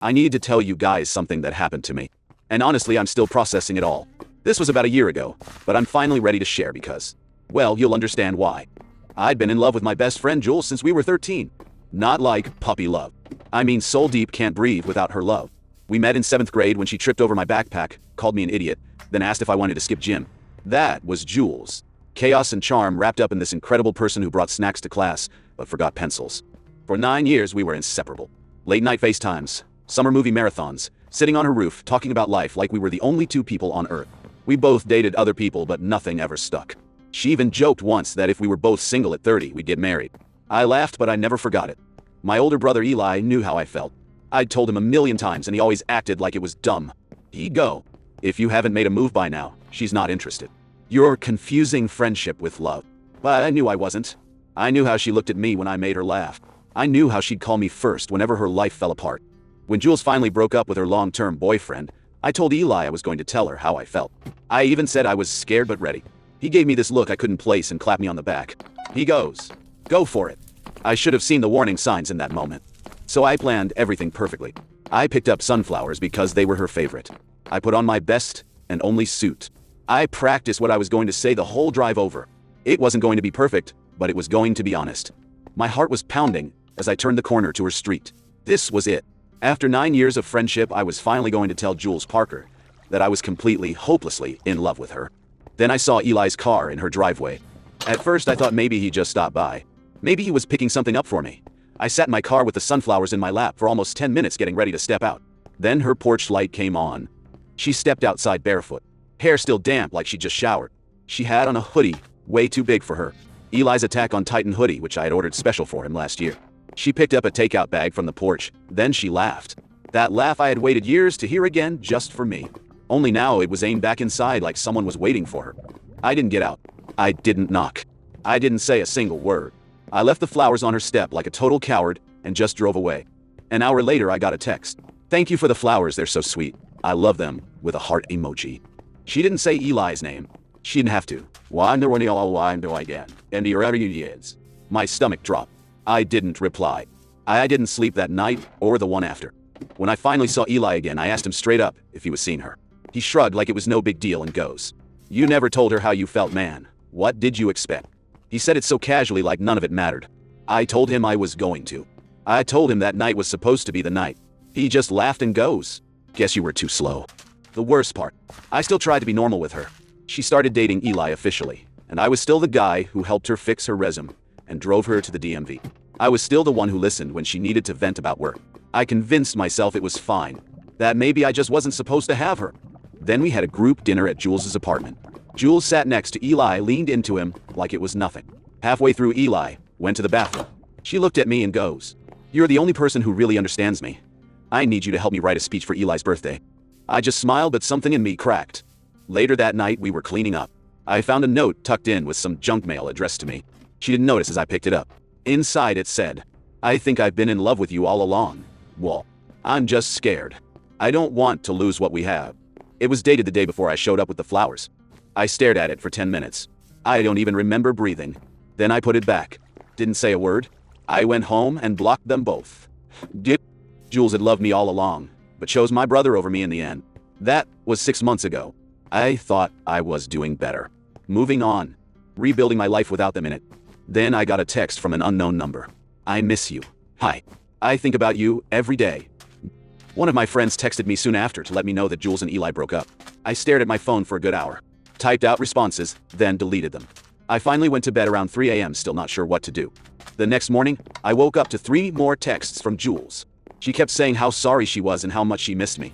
I need to tell you guys something that happened to me. And honestly, I'm still processing it all. This was about a year ago, but I'm finally ready to share because, well, you'll understand why. I'd been in love with my best friend Jules since we were 13. Not like puppy love. I mean soul deep, can't breathe without her love. We met in 7th grade when she tripped over my backpack, called me an idiot, then asked if I wanted to skip gym. That was Jules. Chaos and charm wrapped up in this incredible person who brought snacks to class, but forgot pencils. For 9 years we were inseparable. Late night FaceTimes, summer movie marathons, sitting on her roof talking about life like we were the only two people on earth. We both dated other people, but nothing ever stuck. She even joked once that if we were both single at 30, we'd get married. I laughed, but I never forgot it. My older brother Eli knew how I felt. I'd told him a million times and he always acted like it was dumb. Ego. If you haven't made a move by now, she's not interested. You're confusing friendship with love. But I knew I wasn't. I knew how she looked at me when I made her laugh. I knew how she'd call me first whenever her life fell apart. When Jules finally broke up with her long-term boyfriend, I told Eli I was going to tell her how I felt. I even said I was scared but ready. He gave me this look I couldn't place and clapped me on the back. He goes, "Go for it." I should have seen the warning signs in that moment. So I planned everything perfectly. I picked up sunflowers because they were her favorite. I put on my best and only suit. I practiced what I was going to say the whole drive over. It wasn't going to be perfect, but it was going to be honest. My heart was pounding as I turned the corner to her street. This was it. After 9 years of friendship, I was finally going to tell Jules Parker that I was completely, hopelessly in love with her. Then I saw Eli's car in her driveway. At first I thought maybe he just stopped by. Maybe he was picking something up for me. I sat in my car with the sunflowers in my lap for almost 10 minutes getting ready to step out. Then her porch light came on. She stepped outside barefoot. Hair still damp like she just showered. She had on a hoodie, way too big for her. Eli's Attack on Titan hoodie, which I had ordered special for him last year. She picked up a takeout bag from the porch, then she laughed. That laugh I had waited years to hear again just for me. Only now it was aimed back inside like someone was waiting for her. I didn't get out. I didn't knock. I didn't say a single word. I left the flowers on her step like a total coward and just drove away. An hour later I got a text. "Thank you for the flowers, they're so sweet. I love them," with a heart emoji. She didn't say Eli's name. She didn't have to. Why do I get? And is. My stomach dropped. I didn't reply. I didn't sleep that night or the one after. When I finally saw Eli again, I asked him straight up if he was seeing her. He shrugged like it was no big deal and goes, "You never told her how you felt, man. What did you expect?" He said it so casually like none of it mattered. I told him I was going to. I told him that night was supposed to be the night. He just laughed and goes, "Guess you were too slow." The worst part, I still tried to be normal with her. She started dating Eli officially, and I was still the guy who helped her fix her resume and drove her to the DMV. I was still the one who listened when she needed to vent about work. I convinced myself it was fine, that maybe I just wasn't supposed to have her. Then we had a group dinner at Jules's apartment. Jules sat next to Eli, leaned into him like it was nothing. Halfway through, Eli went to the bathroom. She looked at me and goes, "You're the only person who really understands me. I need you to help me write a speech for Eli's birthday." I just smiled, but something in me cracked. Later that night, we were cleaning up. I found a note tucked in with some junk mail addressed to me. She didn't notice as I picked it up. Inside it said, "I think I've been in love with you all along. Well, I'm just scared. I don't want to lose what we have." It was dated the day before I showed up with the flowers. I stared at it for 10 minutes. I don't even remember breathing. Then I put it back. Didn't say a word. I went home and blocked them both. Jules had loved me all along, but chose my brother over me in the end. That was 6 months ago. I thought I was doing better. Moving on. Rebuilding my life without them in it. Then I got a text from an unknown number. "I miss you. Hi. I think about you every day." One of my friends texted me soon after to let me know that Jules and Eli broke up. I stared at my phone for a good hour. Typed out responses, then deleted them. I finally went to bed around 3 a.m. still not sure what to do. The next morning, I woke up to 3 more texts from Jules. She kept saying how sorry she was and how much she missed me.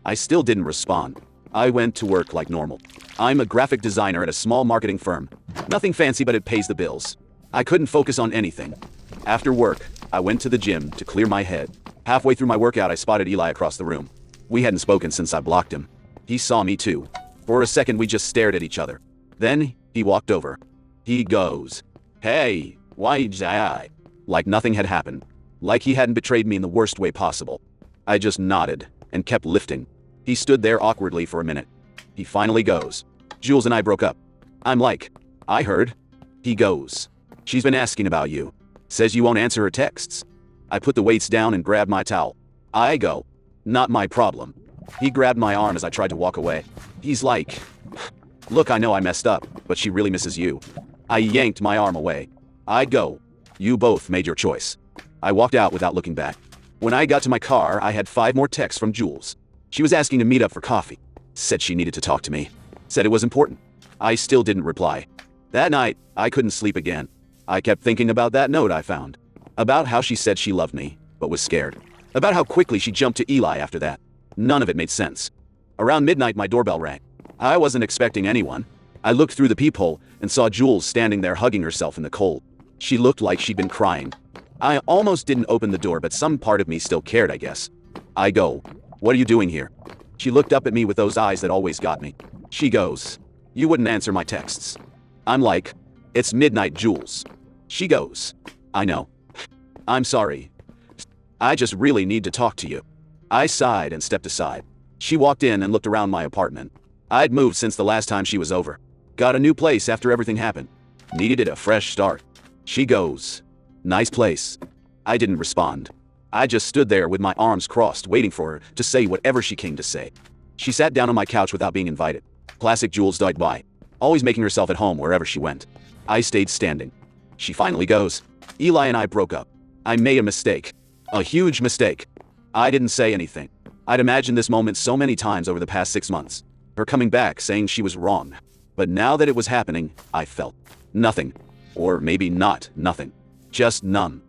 I still didn't respond. I went to work like normal. I'm a graphic designer at a small marketing firm. Nothing fancy, but it pays the bills. I couldn't focus on anything. After work, I went to the gym to clear my head. Halfway through my workout, I spotted Eli across the room. We hadn't spoken since I blocked him. He saw me too. For a second, we just stared at each other. Then he walked over. He goes, "Hey, why I?" Like nothing had happened. Like he hadn't betrayed me in the worst way possible. I just nodded and kept lifting. He stood there awkwardly for a minute. He finally goes, "Jules and I broke up." I'm like, "I heard." He goes, "She's been asking about you. Says you won't answer her texts." I put the weights down and grabbed my towel. I go. Not my problem. He grabbed my arm as I tried to walk away. He's like, look, I know I messed up, but she really misses you. I yanked my arm away. I go. You both made your choice. I walked out without looking back. When I got to my car, I had 5 more texts from Jules. She was asking to meet up for coffee. Said she needed to talk to me. Said it was important. I still didn't reply. That night, I couldn't sleep again. I kept thinking about that note I found. About how she said she loved me, but was scared. About how quickly she jumped to Eli after that. None of it made sense. Around midnight, my doorbell rang. I wasn't expecting anyone. I looked through the peephole and saw Jules standing there hugging herself in the cold. She looked like she'd been crying. I almost didn't open the door, but some part of me still cared, I guess. I go, what are you doing here? She looked up at me with those eyes that always got me. She goes, you wouldn't answer my texts. I'm like, it's midnight, Jules. She goes, I know. I'm sorry. I just really need to talk to you. I sighed and stepped aside. She walked in and looked around my apartment. I'd moved since the last time she was over. Got a new place after everything happened. Needed a fresh start. She goes, nice place. I didn't respond. I just stood there with my arms crossed, waiting for her to say whatever she came to say. She sat down on my couch without being invited. Classic Jules died by. Always making herself at home wherever she went. I stayed standing. She finally goes, Eli and I broke up. I made a mistake. A huge mistake. I didn't say anything. I'd imagined this moment so many times over the past 6 months. Her coming back saying she was wrong. But now that it was happening, I felt nothing. Or maybe not nothing. Just numb.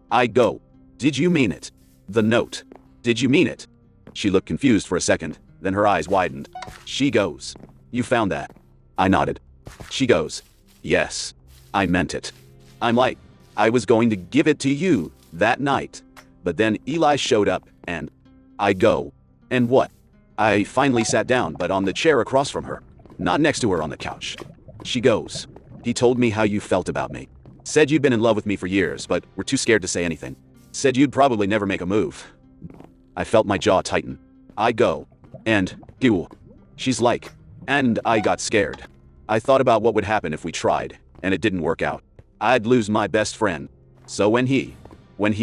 I go, did you mean it? The note. Did you mean it? She looked confused for a second, then her eyes widened. She goes, you found that? I nodded. She goes, yes. I meant it. I'm like, I was going to give it to you that night. But then Eli showed up and I go, and what? I finally sat down, but on the chair across from her, not next to her on the couch. She goes, he told me how you felt about me. Said you'd been in love with me for years, but were too scared to say anything. Said you'd probably never make a move. I felt my jaw tighten. I go, and, ew. She's like, and I got scared. I thought about what would happen if we tried, and it didn't work out. I'd lose my best friend. So when he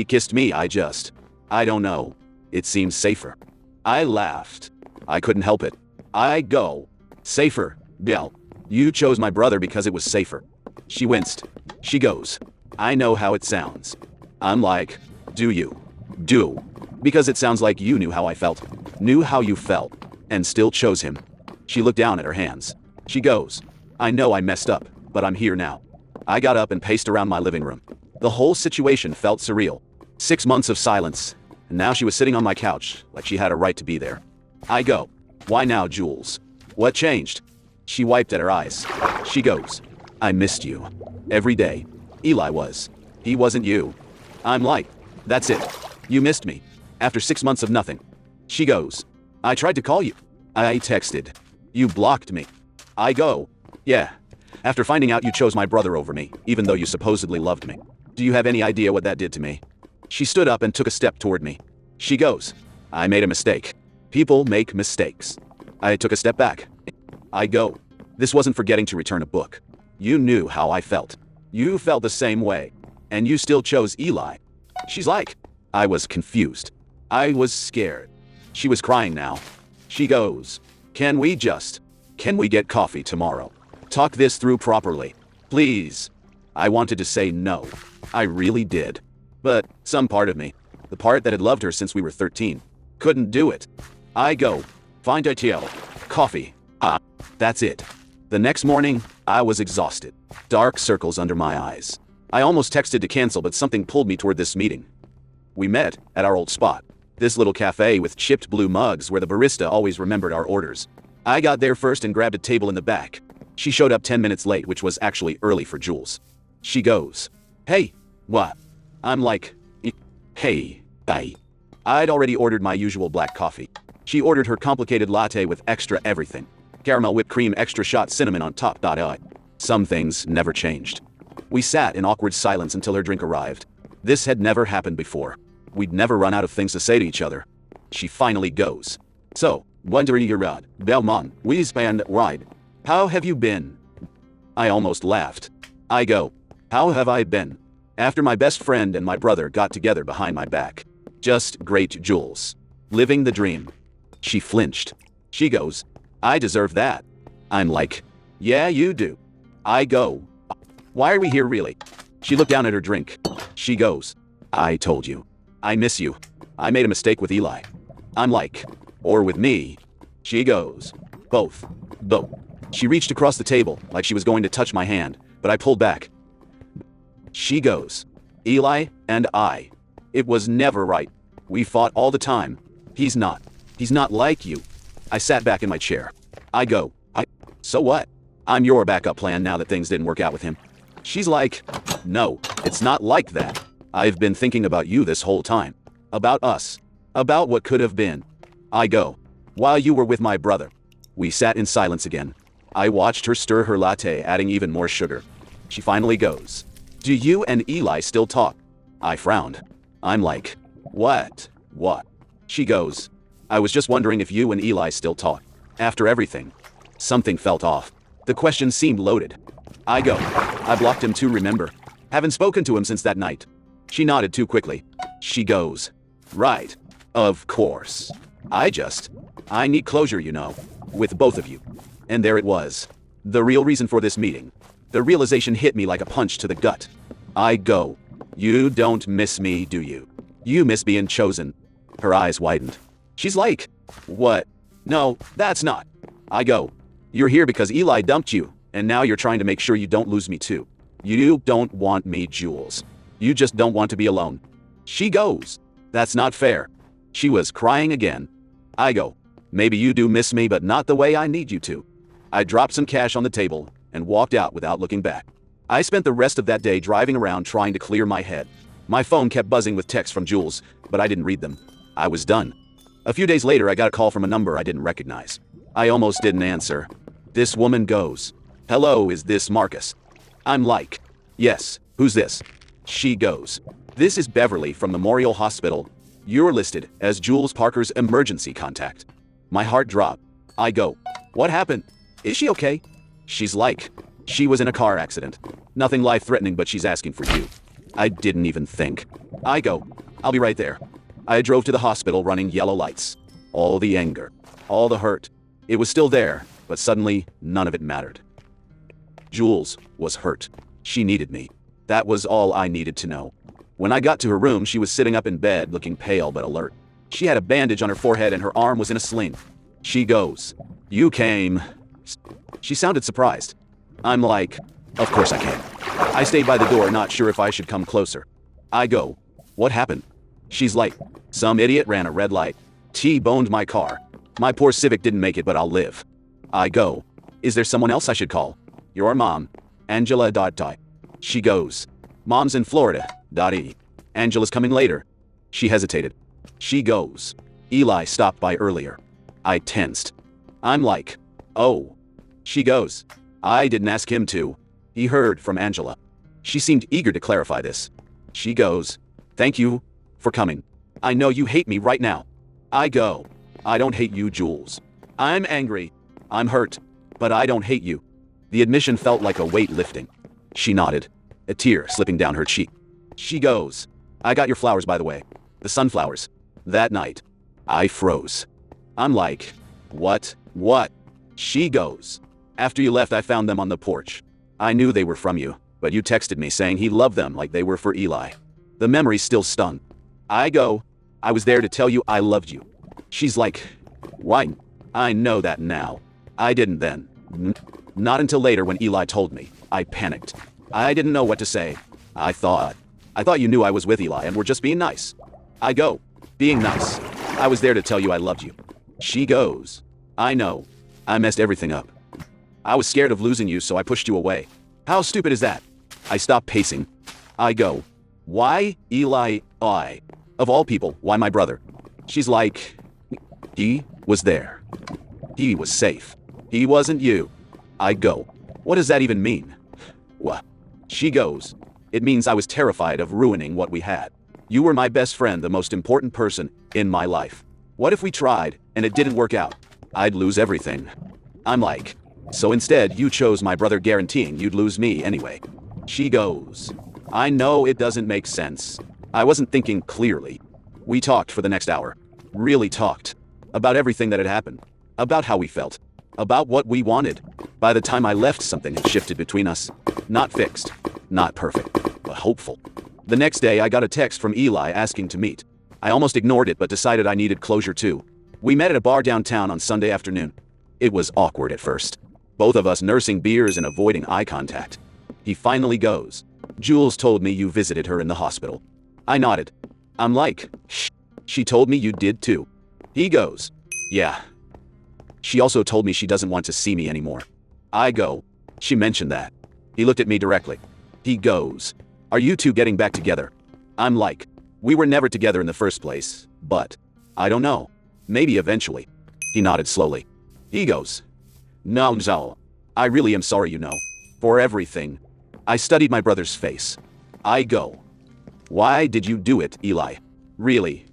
kissed me, I don't know. It seemed safer. I laughed. I couldn't help it. I go, safer, Bill. You chose my brother because it was safer. She winced. She goes, I know how it sounds. I'm like, do you? Do. Because it sounds like you knew how I felt. Knew how you felt. And still chose him. She looked down at her hands. She goes, I know I messed up, but I'm here now. I got up and paced around my living room. The whole situation felt surreal. 6 months of silence, and now she was sitting on my couch like she had a right to be there. I go, why now, Jules? What changed? She wiped at her eyes. She goes, I missed you. Every day. Eli was. He wasn't you. I'm like, that's it. You missed me. After 6 months of nothing. She goes, I tried to call you. I texted. You blocked me. I go, yeah. After finding out you chose my brother over me, even though you supposedly loved me. Do you have any idea what that did to me? She stood up and took a step toward me. She goes, I made a mistake. People make mistakes. I took a step back. I go, this wasn't forgetting to return a book. You knew how I felt. You felt the same way. And you still chose Eli. She's like, I was confused. I was scared. She was crying now. She goes, can we get coffee tomorrow? Talk this through properly. Please. I wanted to say no. I really did. But some part of me, the part that had loved her since we were 13, couldn't do it. I go, find a TL. Coffee. That's it. The next morning, I was exhausted. Dark circles under my eyes. I almost texted to cancel, but something pulled me toward this meeting. We met at our old spot. This little cafe with chipped blue mugs where the barista always remembered our orders. I got there first and grabbed a table in the back. She showed up 10 minutes late, which was actually early for Jules. She goes, hey, what? I'm like, hey, bye. I'd already ordered my usual black coffee. She ordered her complicated latte with extra everything. Caramel whipped cream, extra shot cinnamon on top. Some things never changed. We sat in awkward silence until her drink arrived. This had never happened before. We'd never run out of things to say to each other. She finally goes, so, wondering your rod, Belmont, we spanned ride. How have you been? I almost laughed. I go, how have I been? After my best friend and my brother got together behind my back. Just great, Jules. Living the dream. She flinched. She goes, I deserve that. I'm like, yeah, you do. I go, why are we here really? She looked down at her drink. She goes, I told you. I miss you. I made a mistake with Eli. I'm like, or with me. She goes, both. Both. She reached across the table like she was going to touch my hand, but I pulled back. She goes, Eli and I. It was never right. We fought all the time. He's not like you. I sat back in my chair. I go, so what? I'm your backup plan now that things didn't work out with him. She's like, no, it's not like that. I've been thinking about you this whole time. About us. About what could have been. I go, while you were with my brother. We sat in silence again. I watched her stir her latte, adding even more sugar. She finally goes, do you and Eli still talk? I frowned. I'm like, what? What? She goes, I was just wondering if you and Eli still talk. After everything. Something felt off. The question seemed loaded. I go, I blocked him too, remember? Haven't spoken to him since that night. She nodded too quickly. She goes, right. Of course. I need closure, you know. With both of you. And there it was. The real reason for this meeting. The realization hit me like a punch to the gut. I go, you don't miss me, do you? You miss being chosen. Her eyes widened. She's like, what? No, that's not. I go, you're here because Eli dumped you, and now you're trying to make sure you don't lose me too. You don't want me, Jules. You just don't want to be alone. She goes, that's not fair. She was crying again. I go, maybe you do miss me, but not the way I need you to. I dropped some cash on the table and walked out without looking back. I spent the rest of that day driving around trying to clear my head. My phone kept buzzing with texts from Jules, but I didn't read them. I was done. A few days later, I got a call from a number I didn't recognize. I almost didn't answer. This woman goes, hello, is this Marcus? I'm like, yes, who's this? She goes, this is Beverly from Memorial Hospital. You're listed as Jules Parker's emergency contact. My heart dropped. I go, what happened? Is she okay? She's like, she was in a car accident. Nothing life-threatening, but she's asking for you. I didn't even think. I go, I'll be right there. I drove to the hospital running yellow lights. All the anger, all the hurt. It was still there, but suddenly none of it mattered. Jules was hurt. She needed me. That was all I needed to know. When I got to her room, she was sitting up in bed, looking pale but alert. She had a bandage on her forehead and her arm was in a sling. She goes, you came. She sounded surprised. I'm like, of course I came. I stayed by the door, not sure if I should come closer. I go, what happened? She's like, some idiot ran a red light. T-boned my car. My poor Civic didn't make it, but I'll live. I go, is there someone else I should call? Your mom. Angela. She goes, mom's in Florida. Angela's coming later. She hesitated. She goes, Eli stopped by earlier. I tensed. I'm like, oh. She goes, I didn't ask him to. He heard from Angela. She seemed eager to clarify this. She goes, thank you for coming. I know you hate me right now. I go, I don't hate you, Jules. I'm angry. I'm hurt. But I don't hate you. The admission felt like a weight lifting. She nodded, a tear slipping down her cheek. She goes, I got your flowers, by the way. The sunflowers. That night. I froze. I'm like, what? What? She goes, after you left, I found them on the porch. I knew they were from you, but you texted me saying he loved them like they were for Eli. The memory still stung. I go, I was there to tell you I loved you. She's like, why? I know that now. I didn't then. Not until later when Eli told me. I panicked. I didn't know what to say. I thought you knew I was with Eli and were just being nice. I go, being nice. I was there to tell you I loved you. She goes, I know. I messed everything up. I was scared of losing you, so I pushed you away. How stupid is that? I stopped pacing. I go, why Eli? I. Of all people, why my brother? She's like, he was there. He was safe. He wasn't you. I go, what does that even mean? What? She goes, it means I was terrified of ruining what we had. You were my best friend, the most important person in my life. What if we tried and it didn't work out? I'd lose everything. I'm like, so instead you chose my brother, guaranteeing you'd lose me anyway. She goes, I know it doesn't make sense. I wasn't thinking clearly. We talked for the next hour. Really talked. About everything that had happened. About how we felt. About what we wanted. By the time I left, something had shifted between us. Not fixed. Not perfect. But hopeful. The next day, I got a text from Eli asking to meet. I almost ignored it but decided I needed closure too. We met at a bar downtown on Sunday afternoon. It was awkward at first. Both of us nursing beers and avoiding eye contact. He finally goes. Jules told me you visited her in the hospital. I nodded. I'm like, shh. She told me you did too. He goes, yeah. She also told me she doesn't want to see me anymore. I go, she mentioned that. He looked at me directly. He goes, are you two getting back together? I'm like, we were never together in the first place, but I don't know. Maybe eventually. He nodded slowly. He goes, no, I really am sorry, you know. For everything. I studied my brother's face. I go, why did you do it, Eli? Really?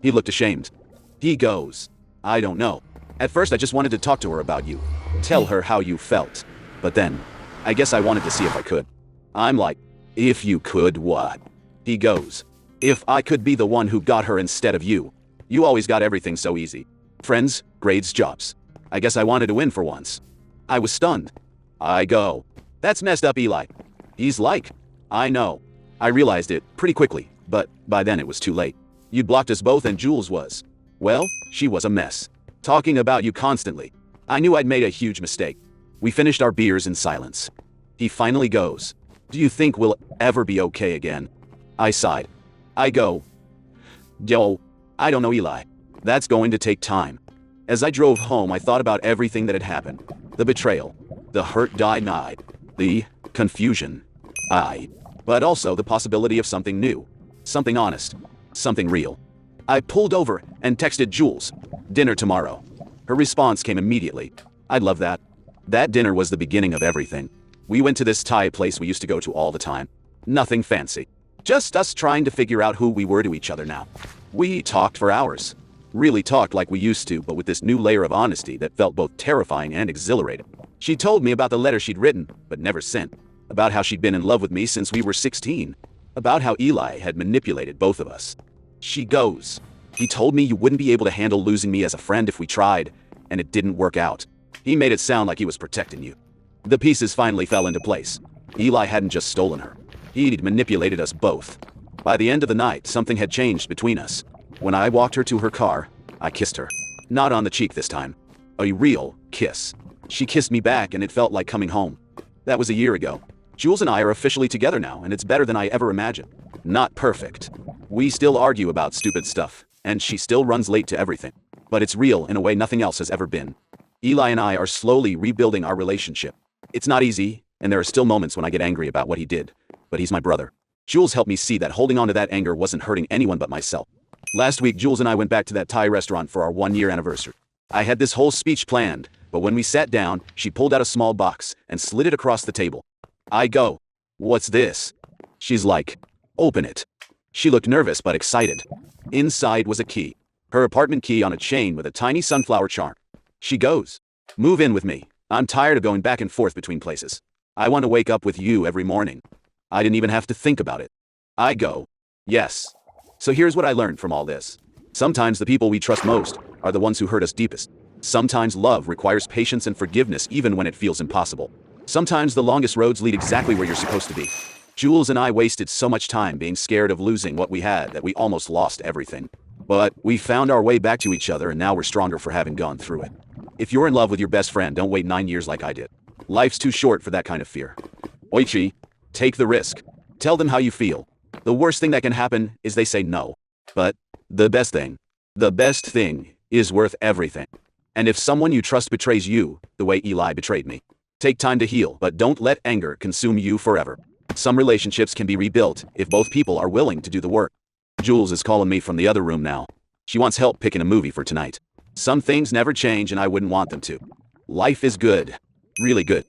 He looked ashamed. He goes, I don't know. At first I just wanted to talk to her about you. Tell her how you felt. But then, I guess I wanted to see if I could. I'm like, if you could what? He goes, if I could be the one who got her instead of you. You always got everything so easy. Friends, grades, jobs. I guess I wanted to win for once. I was stunned. I go, that's messed up, Eli. He's like, I know. I realized it pretty quickly, but by then it was too late. You'd blocked us both and Jules was, well, she was a mess. Talking about you constantly. I knew I'd made a huge mistake. We finished our beers in silence. He finally goes, do you think we'll ever be okay again? I sighed. I go, yo, I don't know, Eli. That's going to take time. As I drove home, I thought about everything that had happened. The betrayal. The hurt denied. The confusion. But also the possibility of something new. Something honest. Something real. I pulled over and texted Jules. Dinner tomorrow. Her response came immediately. I'd love that. That dinner was the beginning of everything. We went to this Thai place we used to go to all the time. Nothing fancy. Just us trying to figure out who we were to each other now. We talked for hours. Really talked like we used to, but with this new layer of honesty that felt both terrifying and exhilarating. She told me about the letter she'd written, but never sent. About how she'd been in love with me since we were 16. About how Eli had manipulated both of us. She goes, he told me you wouldn't be able to handle losing me as a friend if we tried, and it didn't work out. He made it sound like he was protecting you. The pieces finally fell into place. Eli hadn't just stolen her. He'd manipulated us both. By the end of the night, something had changed between us. When I walked her to her car, I kissed her. Not on the cheek this time. A real kiss. She kissed me back and it felt like coming home. That was a year ago. Jules and I are officially together now, and it's better than I ever imagined. Not perfect. We still argue about stupid stuff, and she still runs late to everything. But it's real in a way nothing else has ever been. Eli and I are slowly rebuilding our relationship. It's not easy, and there are still moments when I get angry about what he did. But he's my brother. Jules helped me see that holding on to that anger wasn't hurting anyone but myself. Last week, Jules and I went back to that Thai restaurant for our 1-year anniversary. I had this whole speech planned, but when we sat down, she pulled out a small box and slid it across the table. I go, what's this? She's like, open it. She looked nervous but excited. Inside was a key. Her apartment key on a chain with a tiny sunflower charm. She goes, move in with me. I'm tired of going back and forth between places. I want to wake up with you every morning. I didn't even have to think about it. I go, yes. So here's what I learned from all this. Sometimes the people we trust most are the ones who hurt us deepest. Sometimes love requires patience and forgiveness even when it feels impossible. Sometimes the longest roads lead exactly where you're supposed to be. Jules and I wasted so much time being scared of losing what we had that we almost lost everything. But we found our way back to each other, and now we're stronger for having gone through it. If you're in love with your best friend, don't wait 9 years like I did. Life's too short for that kind of fear. Oichi, take the risk. Tell them how you feel. The worst thing that can happen is they say no. But the best thing is worth everything. And if someone you trust betrays you, the way Eli betrayed me, take time to heal, but don't let anger consume you forever. Some relationships can be rebuilt if both people are willing to do the work. Jules is calling me from the other room now. She wants help picking a movie for tonight. Some things never change and I wouldn't want them to. Life is good. Really good.